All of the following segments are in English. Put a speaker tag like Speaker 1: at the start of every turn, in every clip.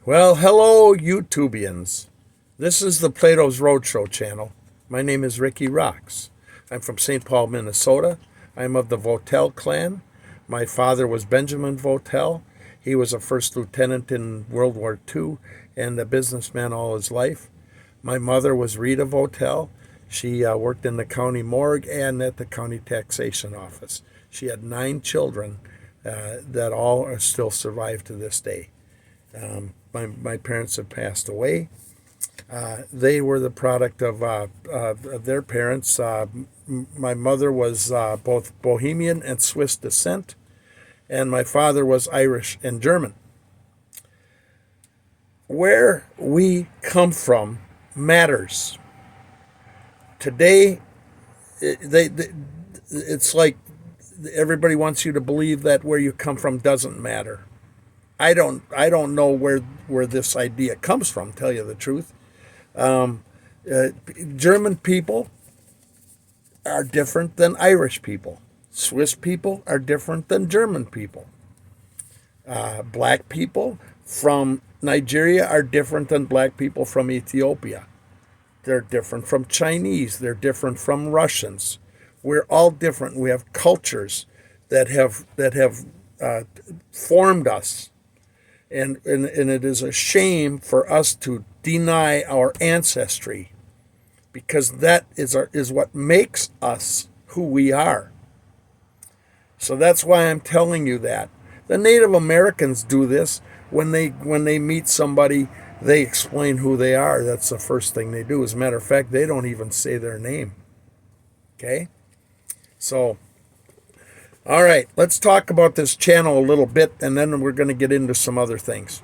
Speaker 1: Well, hello, YouTubians. This is the Plato's Roadshow channel. My name is Ricky Rocks. I'm from St. Paul, Minnesota. I'm of the Votel clan. My father was Benjamin Votel. He was a first lieutenant in World War II and a businessman all his life. My mother was Rita Votel. She worked in the county morgue and at the county taxation office. She had 9 children that all are still survive to this day. My parents have passed away. They were the product of their parents. My mother was both Bohemian and Swiss descent, and my father was Irish and German. Where we come from matters. Today, it's like everybody wants you to believe that where you come from doesn't matter. I don't know where this idea comes from, tell you the truth. German people are different than Irish people. Swiss people are different than German people. Black people from Nigeria are different than black people from Ethiopia. They're different from Chinese. They're different from Russians. We're all different. We have cultures that have formed us. And it is a shame for us to deny our ancestry, because that is what makes us who we are. So that's why I'm telling you that. The Native Americans do this. When they meet somebody, they explain who they are. That's the first thing they do. As a matter of fact, they don't even say their name. Okay? So, all right, let's talk about this channel a little bit, and then we're going to get into some other things.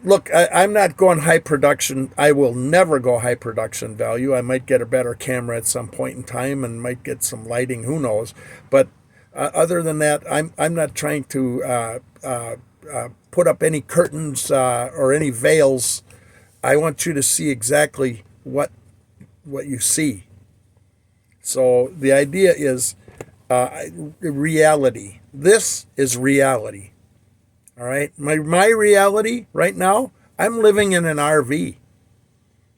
Speaker 1: Look, I'm not going high production. I will never go high production value. I might get a better camera at some point in time and might get some lighting, who knows. But other than that, I'm not trying to put up any curtains or any veils. I want you to see exactly what you see. So the idea is reality. This is reality. All right. My reality right now, I'm living in an RV.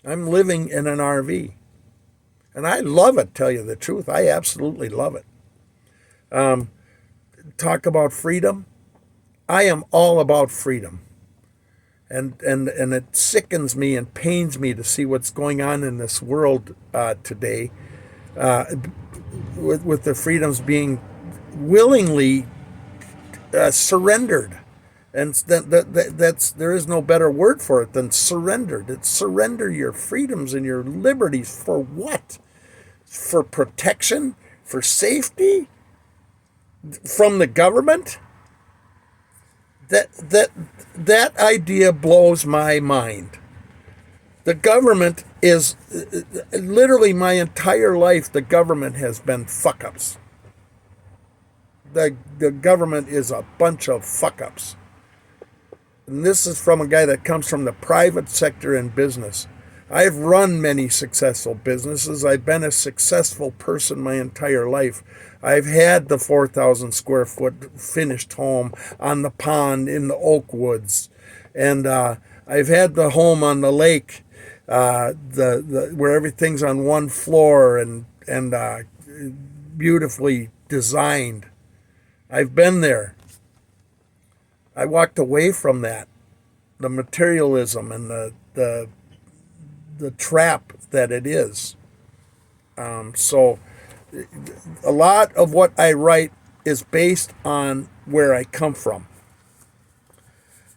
Speaker 1: I'm living in an RV. And I love it, tell you the truth. I absolutely love it. Talk about freedom. I am all about freedom. And it sickens me and pains me to see what's going on in this world today, with the freedoms being willingly surrendered. And there is no better word for it than surrendered. It's surrender your freedoms and your liberties for what? For protection? For safety? From the government? That idea blows my mind. The government is literally my entire life. The government has been fuck ups. The government is a bunch of fuck ups. And this is from a guy that comes from the private sector in business. I've run many successful businesses. I've been a successful person my entire life. I've had the 4,000 square foot finished home on the pond in the oak woods. And I've had the home on the lake, where everything's on one floor and beautifully designed. I've been there. I walked away from that, the materialism and the trap that it is. So a lot of what I write is based on where I come from.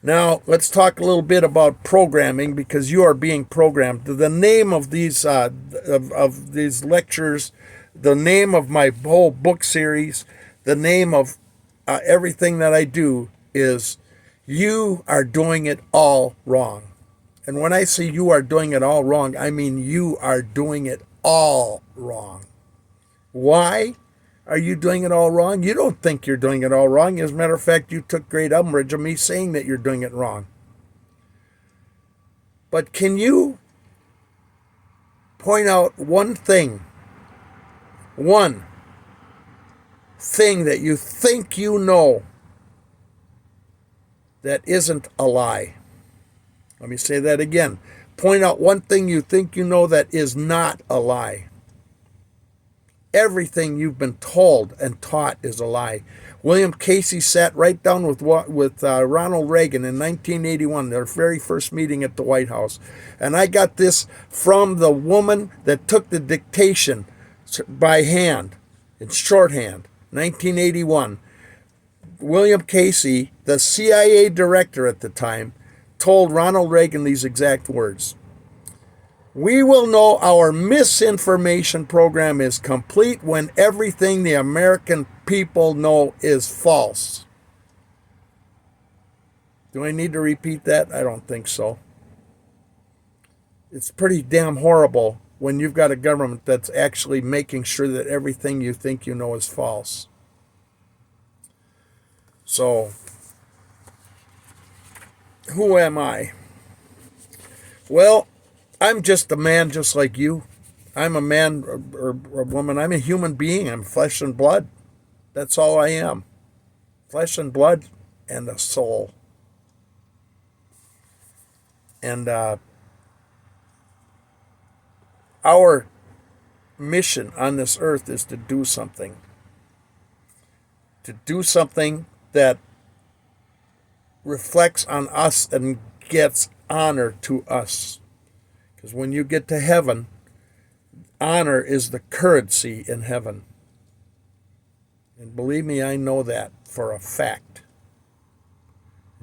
Speaker 1: Now, let's talk a little bit about programming, because you are being programmed. The name of these of these lectures, the name of my whole book series, the name of everything that I do is "You Are Doing It All Wrong." And when I say you are doing it all wrong, I mean you are doing it all wrong. Why are you doing it all wrong? You don't think you're doing it all wrong. As a matter of fact, you took great umbrage of me saying that you're doing it wrong. But can you point out one thing that you think you know that isn't a lie. Let me say that again. Point out one thing you think you know that is not a lie. Everything you've been told and taught is a lie. William Casey sat right down with Ronald Reagan in 1981, their very first meeting at the White House. And I got this from the woman that took the dictation by hand, in shorthand, 1981. William Casey, the CIA director at the time, told Ronald Reagan these exact words. We will know our misinformation program is complete when everything the American people know is false. Do I need to repeat that? I don't think so. It's pretty damn horrible when you've got a government that's actually making sure that everything you think you know is false. So, who am I? Well, I'm just a man just like you. I'm a man or a woman. I'm a human being. I'm flesh and blood. That's all I am. Flesh and blood and a soul. And our mission on this earth is to do something. To do something that reflects on us and gets honor to us. Because when you get to heaven, honor is the currency in heaven. And believe me, I know that for a fact.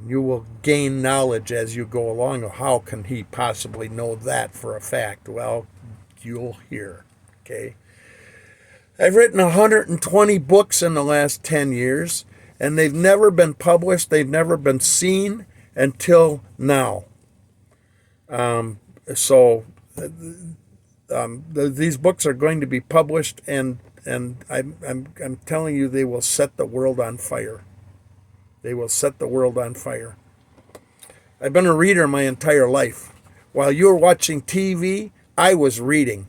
Speaker 1: You will gain knowledge as you go along. How can he possibly know that for a fact? Well, you'll hear. Okay. I've written 120 books in the last 10 years, and they've never been published. They've never been seen until now. These books are going to be published, and I'm telling you, they will set the world on fire. They will set the world on fire. I've been a reader my entire life. While you were watching TV, I was reading.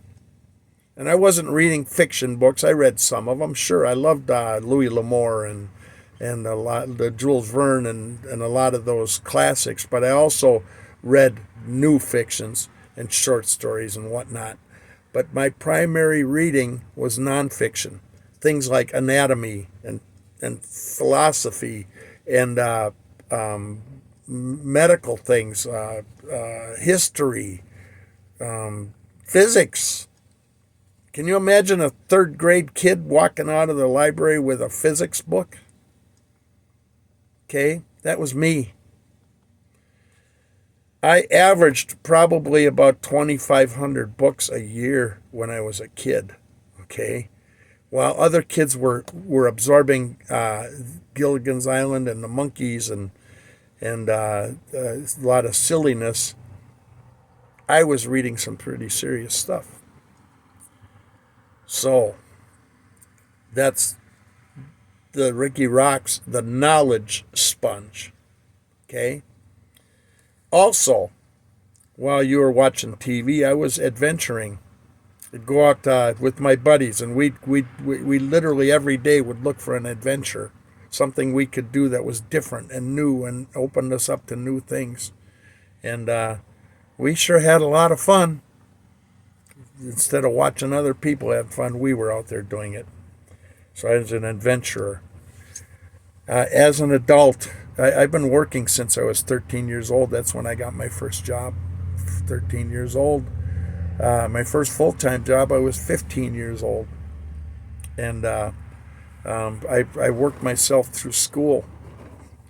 Speaker 1: And I wasn't reading fiction books. I read some of them. Sure, I loved Louis L'Amour and the Jules Verne and a lot of those classics. But I also read new fictions and short stories and whatnot. But my primary reading was nonfiction. Things like anatomy and philosophy and medical things, history, physics. Can you imagine a third grade kid walking out of the library with a physics book? Okay, that was me. I averaged probably about 2,500 books a year when I was a kid, okay? While other kids were absorbing Gilligan's Island and the monkeys and a lot of silliness, I was reading some pretty serious stuff. So, that's the Ricky Rocks, the knowledge sponge, okay? Also, while you were watching TV, I was adventuring. I'd go out with my buddies, and we literally every day would look for an adventure, something we could do that was different and new and opened us up to new things. And we sure had a lot of fun. Instead of watching other people have fun, we were out there doing it. So I was an adventurer. As an adult, I've been working since I was 13 years old. That's when I got my first job, 13 years old. My first full-time job, I was 15 years old. And I worked myself through school.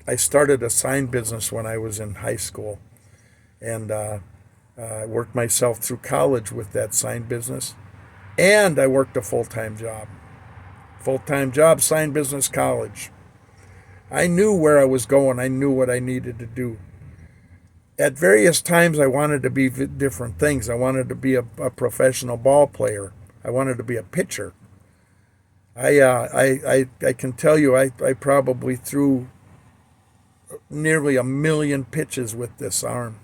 Speaker 1: I started a sign business when I was in high school. And I worked myself through college with that sign business. And I worked a full-time job. Full-time job, sign business, college. I knew where I was going. I knew what I needed to do. At various times, I wanted to be different things. I wanted to be a professional ball player. I wanted to be a pitcher. I can tell you, I probably threw nearly 1 million pitches with this arm.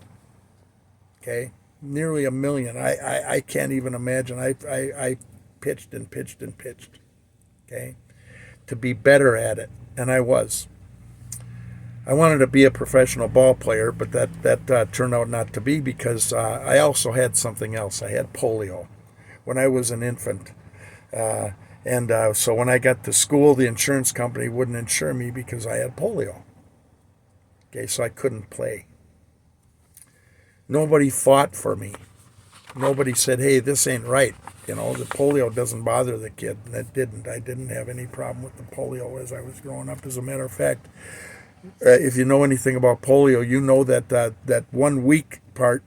Speaker 1: Okay, nearly 1 million. I can't even imagine. I pitched and pitched and pitched. Okay, to be better at it, and I was. I wanted to be a professional ball player, but that turned out not to be because I also had something else. I had polio when I was an infant. And so when I got to school, the insurance company wouldn't insure me because I had polio. Okay, so I couldn't play. Nobody fought for me. Nobody said, hey, this ain't right. The polio doesn't bother the kid. And it didn't. I didn't have any problem with the polio as I was growing up. As a matter of fact, if you know anything about polio, you know that that one weak part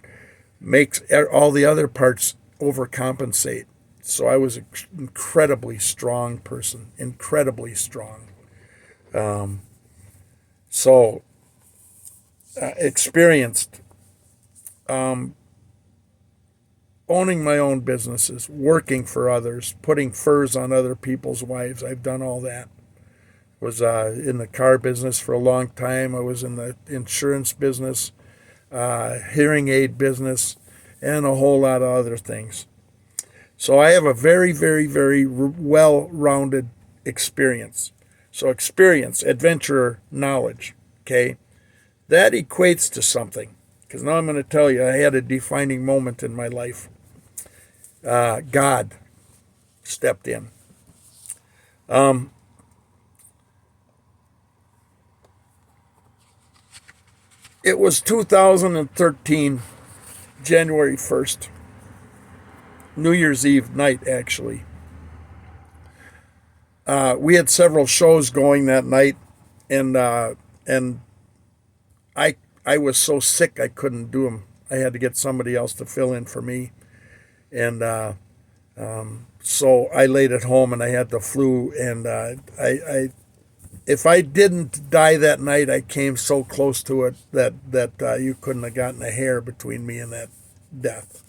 Speaker 1: makes all the other parts overcompensate. So I was an incredibly strong person, incredibly strong. So experienced owning my own businesses, working for others, putting furs on other people's wives. I've done all that. Was in the car business for a long time. I was in the insurance business, hearing aid business, and a whole lot of other things. So I have a very, very, very well-rounded experience. So experience, adventurer, knowledge, okay? That equates to something. Because now I'm going to tell you, I had a defining moment in my life. God stepped in. It was 2013, January 1st. New Year's Eve night, actually. We had several shows going that night, and I was so sick I couldn't do them. I had to get somebody else to fill in for me, and so I laid at home and I had the flu. And I if I didn't die that night, I came so close to it that you couldn't have gotten a hair between me and that death.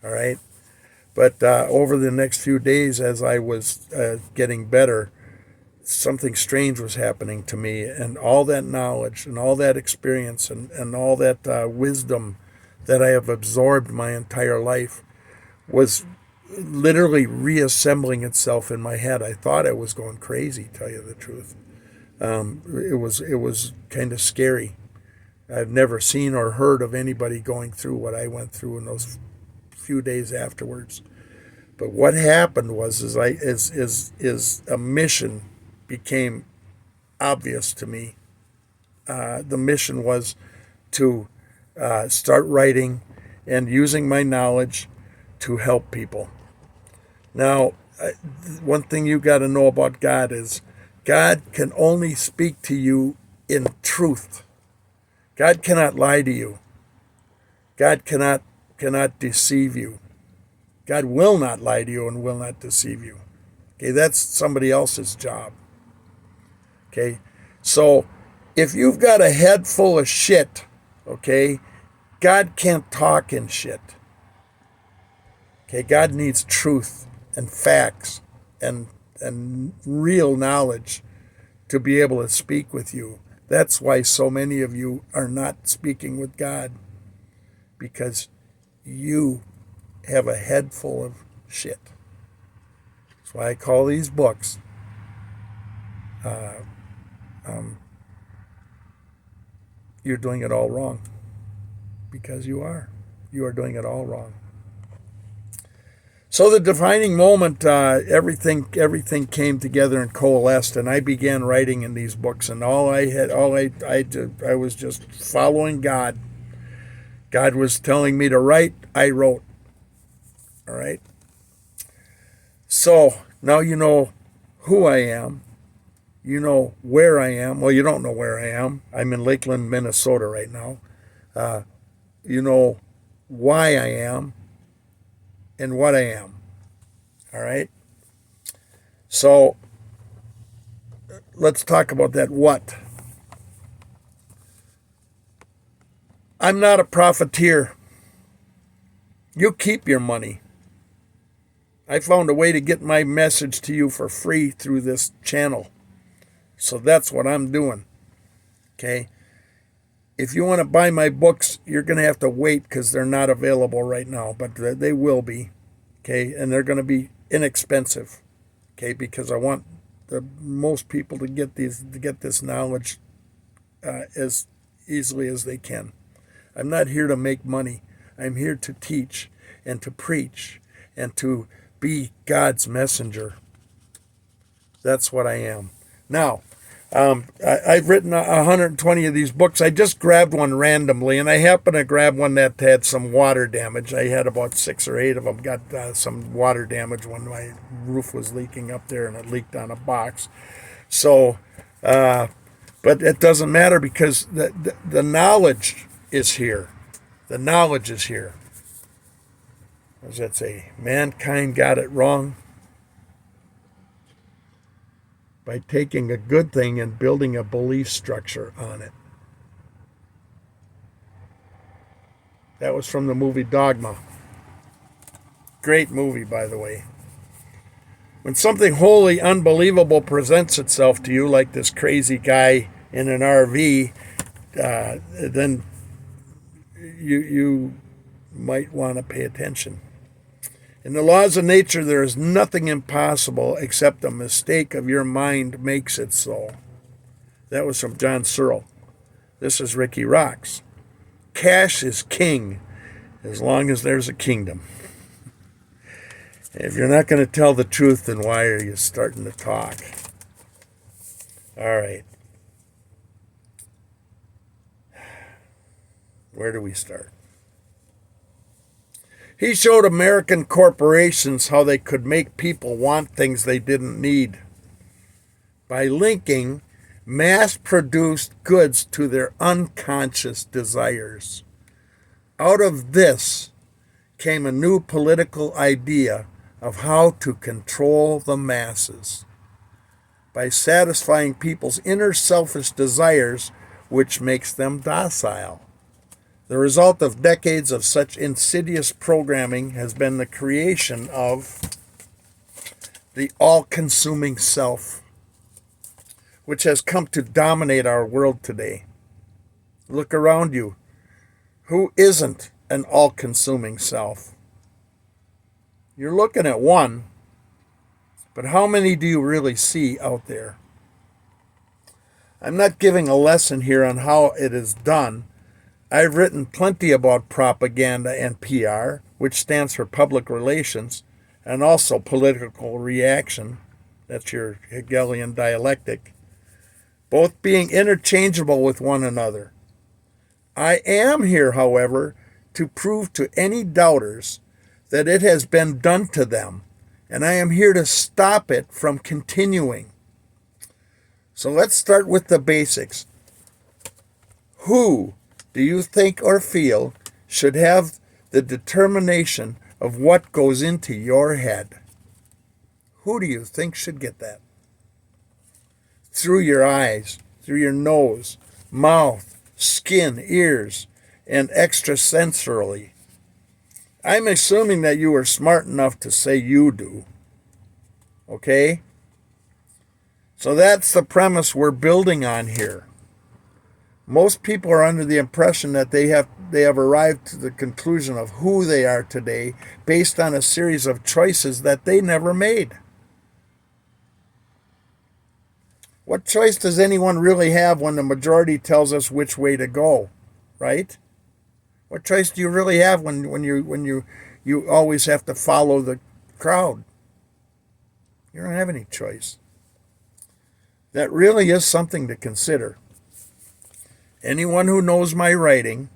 Speaker 1: All right. But over the next few days, as I was getting better, something strange was happening to me. And all that knowledge and all that experience and all that wisdom that I have absorbed my entire life was literally reassembling itself in my head. I thought I was going crazy, tell you the truth. It was kind of scary. I've never seen or heard of anybody going through what I went through in those few days afterwards. But what happened was is a mission became obvious to me. The mission was to start writing and using my knowledge to help people. Now, one thing you got to know about God is God can only speak to you in truth. God cannot lie to you. God cannot deceive you. God will not lie to you and will not deceive you. Okay, that's somebody else's job. Okay, so if you've got a head full of shit, okay, God can't talk in shit. Okay, God needs truth and facts and real knowledge to be able to speak with you. That's why so many of you are not speaking with God, because you have a head full of shit. That's why I call these books You're Doing It All Wrong, because you are. You are doing it all wrong. So the defining moment, everything came together and coalesced, and I began writing in these books. And I was just following God. God was telling me to write. I wrote. All right. So now you know who I am. You know where I am. Well, you don't know where I am. I'm in Lakeland, Minnesota right now. You know why I am and what I am. All right? So let's talk about that what. I'm not a profiteer. You keep your money. I found a way to get my message to you for free through this channel. So that's what I'm doing. Okay? If you want to buy my books, you're going to have to wait because they're not available right now, but they will be. Okay? And they're going to be inexpensive. Okay? Because I want most people to get this knowledge as easily as they can. I'm not here to make money. I'm here to teach and to preach and to be God's messenger. That's what I am. Now, I've written 120 of these books. I just grabbed one randomly, and I happened to grab one that had some water damage. I had about 6 or 8 of them. Got some water damage when my roof was leaking up there, and it leaked on a box. So, but it doesn't matter because the knowledge is here. The knowledge is here. What does that say? Mankind got it wrong by taking a good thing and building a belief structure on it. That was from the movie Dogma. Great movie, by the way. When something wholly unbelievable presents itself to you, like this crazy guy in an RV, then you might want to pay attention. In the laws of nature, there is nothing impossible except a mistake of your mind makes it so. That was from John Searle. This is Ricky Rocks. Cash is king as long as there's a kingdom. If you're not going to tell the truth, then why are you starting to talk? All right. Where do we start? He showed American corporations how they could make people want things they didn't need by linking mass-produced goods to their unconscious desires. Out of this came a new political idea of how to control the masses by satisfying people's inner selfish desires, which makes them docile. The result of decades of such insidious programming has been the creation of the all-consuming self, which has come to dominate our world today. Look around you. Who isn't an all-consuming self? You're looking at one, but how many do you really see out there? I'm not giving a lesson here on how it is done. I've written plenty about propaganda and PR, which stands for public relations, and also political reaction. That's your Hegelian dialectic. Both being interchangeable with one another. I am here, however, to prove to any doubters that it has been done to them, and I am here to stop it from continuing. So let's start with the basics. Who do you think or feel should have the determination of what goes into your head? Who do you think should get that? Through your eyes, through your nose, mouth, skin, ears, and extrasensorily. I'm assuming that you are smart enough to say you do. Okay? So that's the premise we're building on here. Most people are under the impression that they have arrived to the conclusion of who they are today based on a series of choices that they never made. What choice does anyone really have when the majority tells us which way to go, right? What choice do you really have when you always have to follow the crowd? You don't have any choice. That really is something to consider. Anyone who knows my writing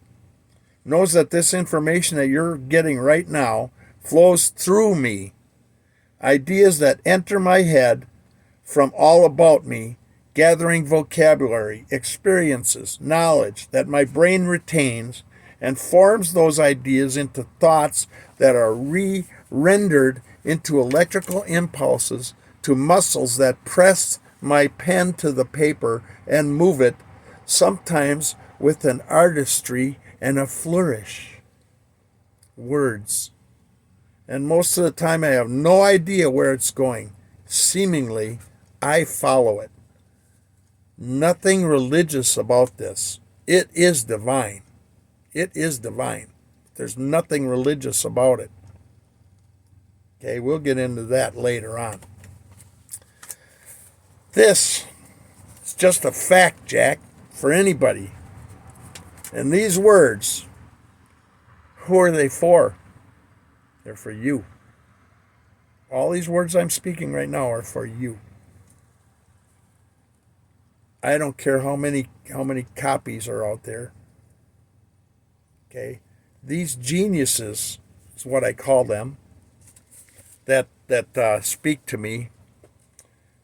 Speaker 1: knows that this information that you're getting right now flows through me. Ideas that enter my head from all about me, gathering vocabulary, experiences, knowledge that my brain retains and forms those ideas into thoughts that are rendered into electrical impulses to muscles that press my pen to the paper and move it, sometimes with an artistry and a flourish. Words. And most of the time I have no idea where it's going. Seemingly, I follow it. Nothing religious about this. It is divine. It is divine. There's nothing religious about it. Okay, we'll get into that later on. This is just a fact, Jack. for anybody. And these words, who are they for? They're for you. All these words I'm speaking right now are for you. I don't care how many copies are out there. Okay? These geniuses is what I call them, that speak to me,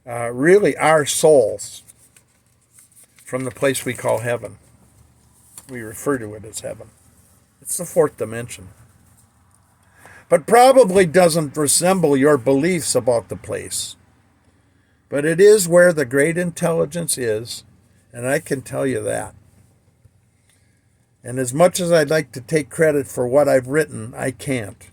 Speaker 1: really are souls from the place we call heaven. We refer to it as heaven. It's the fourth dimension. But probably doesn't resemble your beliefs about the place. But it is where the great intelligence is, and I can tell you that. And as much as I'd like to take credit for what I've written, I can't.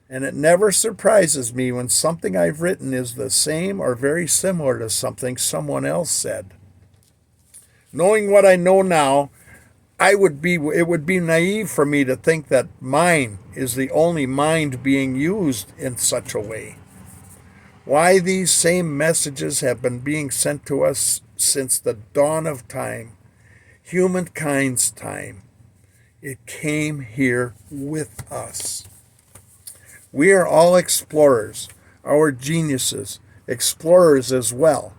Speaker 1: And it never surprises me when something I've written is the same or very similar to something someone else said. Knowing what I know now, it would be naive for me to think that mine is the only mind being used in such a way. Why these same messages have been being sent to us since the dawn of time, humankind's time. It came here with us. We are all explorers, our geniuses, explorers as well.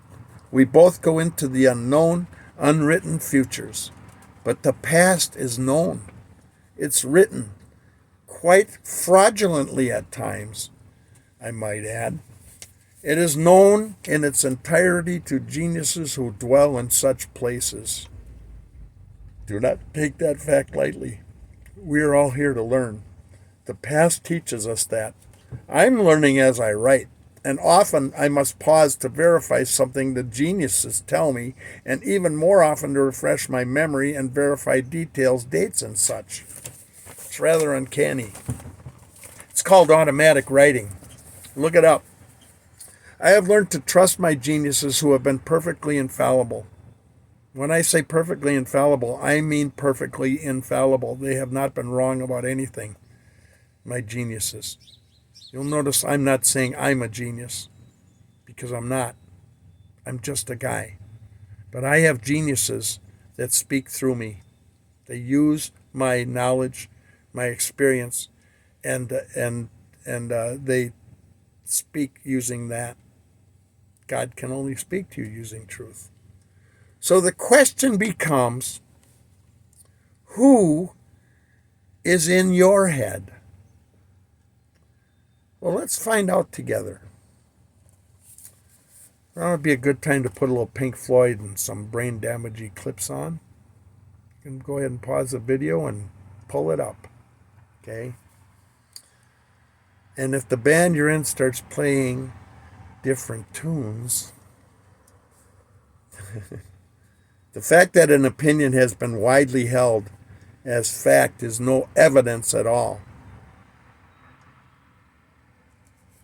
Speaker 1: We both go into the unknown, unwritten futures. But the past is known. It's written, quite fraudulently at times, I might add. It is known in its entirety to geniuses who dwell in such places. Do not take that fact lightly. We are all here to learn. The past teaches us that. I'm learning as I write, and often I must pause to verify something the geniuses tell me, and even more often to refresh my memory and verify details, dates, and such. It's rather uncanny. It's called automatic writing. Look it up. I have learned to trust my geniuses who have been perfectly infallible. When I say perfectly infallible, I mean perfectly infallible. They have not been wrong about anything. My geniuses. You'll notice I'm not saying I'm a genius, because I'm not. I'm just a guy. But I have geniuses that speak through me. They use my knowledge, my experience, and they speak using that. God can only speak to you using truth. So the question becomes, who is in your head? Well, let's find out together. That would be a good time to put a little Pink Floyd and some brain damagey clips on. You can go ahead and pause the video and pull it up. Okay? And if the band you're in starts playing different tunes, the fact that an opinion has been widely held as fact is no evidence at all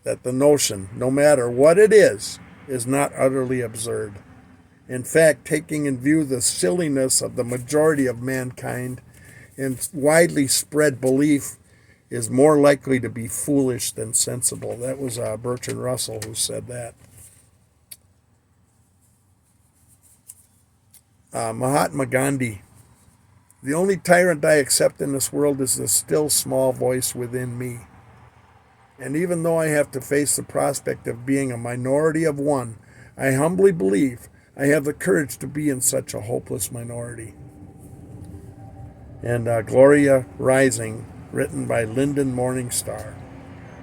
Speaker 1: that the notion, no matter what it is not utterly absurd. In fact, taking in view the silliness of the majority of mankind and widely spread belief is more likely to be foolish than sensible. That was Bertrand Russell who said that. Mahatma Gandhi. The only tyrant I accept in this world is the still small voice within me. And even though I have to face the prospect of being a minority of one, I humbly believe I have the courage to be in such a hopeless minority. And Gloria Rising, written by Lyndon Morningstar.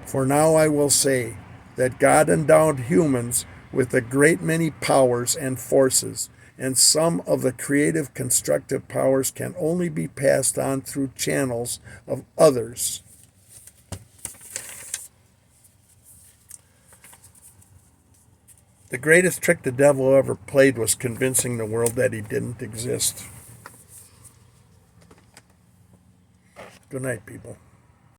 Speaker 1: For now I will say that God endowed humans with a great many powers and forces, and some of the creative constructive powers can only be passed on through channels of others. The greatest trick the devil ever played was convincing the world that he didn't exist. Good night, people.